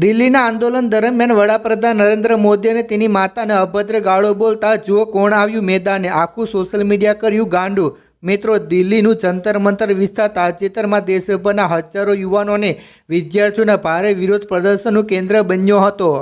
દિલ્હીના આંદોલન દરમિયાન વડાપ્રધાન નરેન્દ્ર મોદી અને તેની માતાને અભદ્ર ગાળો બોલતા જુઓ કોણ આવ્યું મેદાને, આખું સોશિયલ મીડિયા કર્યું ગાંડું। મિત્રો, દિલ્હીનું જંતર મંતર વિસ્તાર તાજેતરમાં દેશભરના હજારો યુવાનો અને વિદ્યાર્થીઓના ભારે વિરોધ પ્રદર્શનનું કેન્દ્ર બન્યો હતો।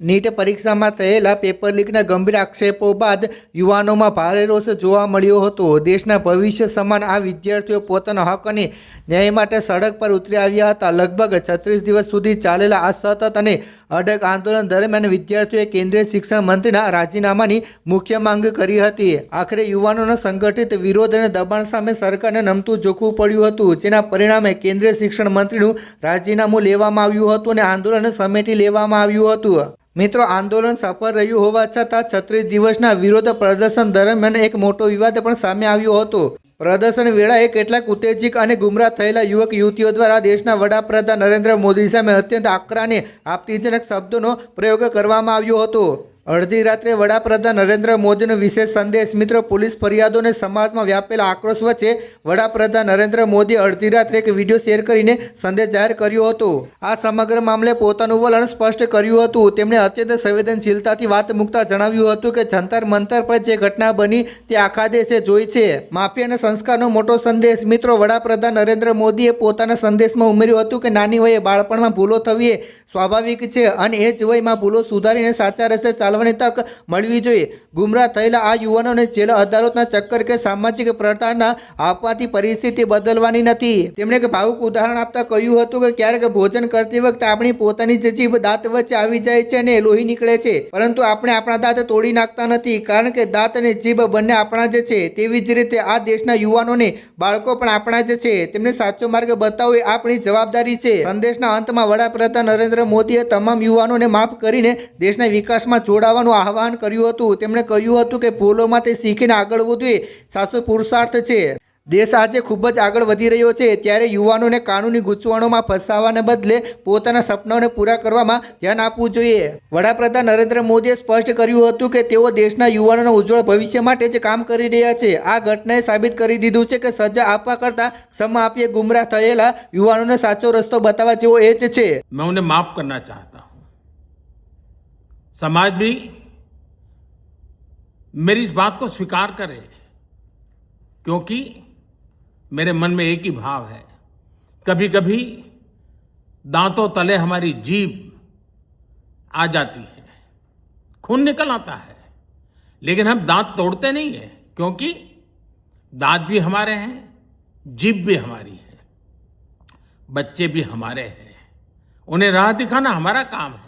નીટ પરીક્ષામાં થયેલા પેપર લીકના ગંભીર આક્ષેપો બાદ યુવાનોમાં ભારે રોષ જોવા મળ્યો હતો। દેશના ભવિષ્ય સમાન આ વિદ્યાર્થીઓ પોતાના હક અને ન્યાય માટે સડક પર ઉતરી આવ્યા હતા। લગભગ 36 દિવસ સુધી ચાલેલા આ સતત અને અડગ આંદોલન દરમિયાન વિદ્યાર્થીઓએ કેન્દ્રીય શિક્ષણ મંત્રીના રાજીનામાની મુખ્ય માંગ કરી હતી। આખરે યુવાનોના સંગઠિત વિરોધ અને દબાણ સામે સરકારને નમતું ઝૂકવું પડ્યું હતું, જેના પરિણામે કેન્દ્રીય શિક્ષણ મંત્રીનું રાજીનામું લેવામાં આવ્યું હતું અને આંદોલન સમેટી લેવામાં આવ્યું હતું। મિત્રો, આંદોલન સફળ રહ્યું હોવા છતાં 36 દિવસના વિરોધ પ્રદર્શન દરમિયાન એક મોટો વિવાદ પણ સામે આવ્યો હતો। પ્રદર્શન વેળાએ કેટલાક ઉત્તેજક અને ગુમરાહ થયેલા યુવક યુવતીઓ દ્વારા દેશના વડાપ્રધાન નરેન્દ્ર મોદી સામે અત્યંત આકરા અને આપત્તિજનક શબ્દોનો પ્રયોગ કરવામાં આવ્યો હતો। અડધી રાત્રે વડાપ્રધાન નરેન્દ્ર મોદીનો વિશેષ સંદેશ। મિત્રો, પોલીસ ફરિયાદો અને સમાજમાં વ્યાપેલા આક્રોશ વચ્ચે વડાપ્રધાન નરેન્દ્ર મોદીએ અડધી રાત્રે એક વિડીયો શેર કરીને સંદેશ જાહેર કર્યો હતો। આ સમગ્ર મામલે પોતાનું વલણ સ્પષ્ટ કર્યું હતું। તેમણે અત્યંત સંવેદનશીલતાથી વાત મૂકતા જણાવ્યું હતું કે જંતર મંતર પર જે ઘટના બની તે આખા દેશે જોઈ છે। માફી અને સંસ્કારનો મોટો સંદેશ। મિત્રો, વડાપ્રધાન નરેન્દ્ર મોદીએ પોતાના સંદેશમાં ઉમેર્યું હતું કે નાની વયે બાળપણમાં ભૂલો થવી એ સ્વાભાવિક છે અને એ જ વયમાં ભૂલો સુધારીને સાચા રસ્તે ચાલવાની તક મળવી જોઈએ। ગુમરાહ થયેલા આ યુવાનોને જેલ અદાલતના ચક્કર કે સામાજિક પ્રતાડના આપવાથી પરિસ્થિતિ બદલવાની નથી। તેમણે એક ભાવુક ઉદાહરણ આપતા કહ્યું હતું કે ક્યારેક ભોજન કરતી વખતે આપણી પોતાની જ જીભ દાંત વચ્ચે આવી જાય છે અને લોહી નીકળે છે, પરંતુ આપણે આપણા દાંત તોડી નાખતા નથી, કારણ કે દાંત અને જીભ બંને આપણા જ છે। તેવી જ રીતે આ દેશના યુવાનોને બાળકો પણ આપણા જ છે, તેમને સાચો માર્ગ બતાવવો એ આપણી જવાબદારી છે। સંદેશના અંતમાં વડાપ્રધાન નરેન્દ્ર મોદીએ તમામ યુવાનોને માફ કરીને દેશના વિકાસમાં જોડાવાનું આહવાન કર્યું હતું। તેમણે કહ્યું હતું કે ભૂલોમાંથી શીખીને આગળ વધવું એ સાચો પુરુષાર્થ છે। દેશ આજે ખૂબ જ આગળ વધી રહ્યો છે, ત્યારે યુવાનોને કાનૂની ગૂંચવણોમાં ફસાવાને બદલે પોતાના સપનાઓને પૂરા કરવામાં ધ્યાન આપવું જોઈએ। વડાપ્રધાન નરેન્દ્ર મોદીએ સ્પષ્ટ કર્યું હતું કે તેઓ દેશના યુવાનોના ઉજ્જવળ ભવિષ્ય માટે જ કામ કરી રહ્યા છે। આ ઘટનાએ સાબિત કરી દીધું છે કે સજા આપવા કરતાં ક્ષમા આપીએ ગુમરાહ થયેલા યુવાનોને સાચો રસ્તો બતાવવા જેવો એ જ છે। मैं उन्हें माफ करना चाहता हूं। समाज भी मेरी इस बात को स्वीकार करे, क्योंकि मेरे मन में एक ही भाव है। कभी कभी दांतों तले हमारी जीभ आ जाती है, खून निकल आता है, लेकिन हम दांत तोड़ते नहीं है, क्योंकि दांत भी हमारे हैं, जीभ भी हमारी है, बच्चे भी हमारे हैं। उन्हें राह दिखाना हमारा काम है।